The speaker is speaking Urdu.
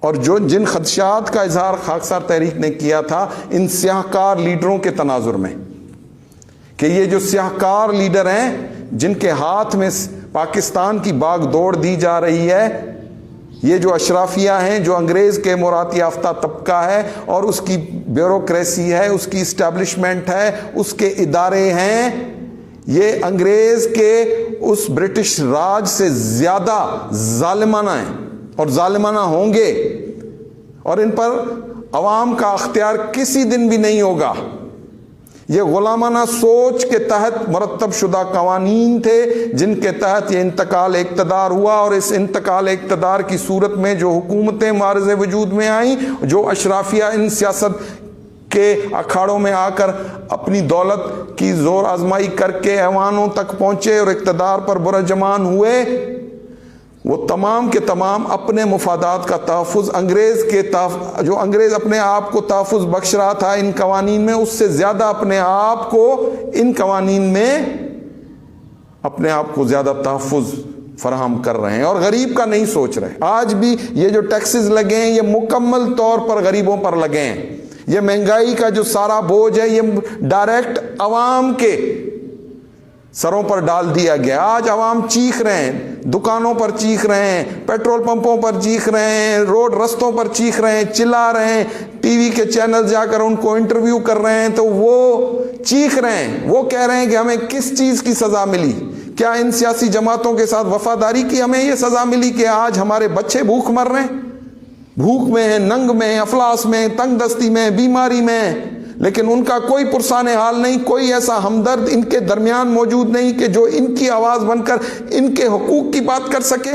اور جن خدشات کا اظہار خاکسار تحریک نے کیا تھا ان سیاہکار لیڈروں کے تناظر میں، کہ یہ جو سیاہکار لیڈر ہیں جن کے ہاتھ میں پاکستان کی باغ دوڑ دی جا رہی ہے، یہ جو اشرافیہ ہیں، جو انگریز کے مراد یافتہ طبقہ ہے اور اس کی بیوروکریسی ہے، اس کی اسٹیبلشمنٹ ہے، اس کے ادارے ہیں، یہ انگریز کے اس برٹش راج سے زیادہ ظالمانہ ہیں اور ظالمانہ ہوں گے، اور ان پر عوام کا اختیار کسی دن بھی نہیں ہوگا۔ یہ غلامانہ سوچ کے تحت مرتب شدہ قوانین تھے جن کے تحت یہ انتقال اقتدار ہوا، اور اس انتقال اقتدار کی صورت میں جو حکومتیں معرض وجود میں آئیں، جو اشرافیہ ان سیاست کے اکھاڑوں میں آ کر اپنی دولت کی زور آزمائی کر کے ایوانوں تک پہنچے اور اقتدار پر برجمان ہوئے، وہ تمام کے تمام اپنے مفادات کا تحفظ جو انگریز اپنے آپ کو تحفظ بخش رہا تھا ان قوانین میں، اس سے زیادہ اپنے آپ کو ان قوانین میں اپنے آپ کو زیادہ تحفظ فراہم کر رہے ہیں، اور غریب کا نہیں سوچ رہے۔ آج بھی یہ جو ٹیکسز لگے ہیں یہ مکمل طور پر غریبوں پر لگے ہیں۔ یہ مہنگائی کا جو سارا بوجھ ہے یہ ڈائریکٹ عوام کے سروں پر ڈال دیا گیا۔ آج عوام چیخ رہے ہیں، دکانوں پر چیخ رہے ہیں، پیٹرول پمپوں پر چیخ رہے ہیں، روڈ رستوں پر چیخ رہے ہیں، چلا رہے ہیں، ٹی وی کے چینل جا کر ان کو انٹرویو کر رہے ہیں تو وہ چیخ رہے ہیں، وہ کہہ رہے ہیں کہ ہمیں کس چیز کی سزا ملی؟ کیا ان سیاسی جماعتوں کے ساتھ وفاداری کی ہمیں یہ سزا ملی کہ آج ہمارے بچے بھوک مر رہے ہیں، بھوک میں ہیں، ننگ میں ہیں، افلاس میں ہیں، تنگ دستی میں ہیں، بیماری میں ہیں، لیکن ان کا کوئی پرسان حال نہیں، کوئی ایسا ہمدرد ان کے درمیان موجود نہیں کہ جو ان کی آواز بن کر ان کے حقوق کی بات کر سکے۔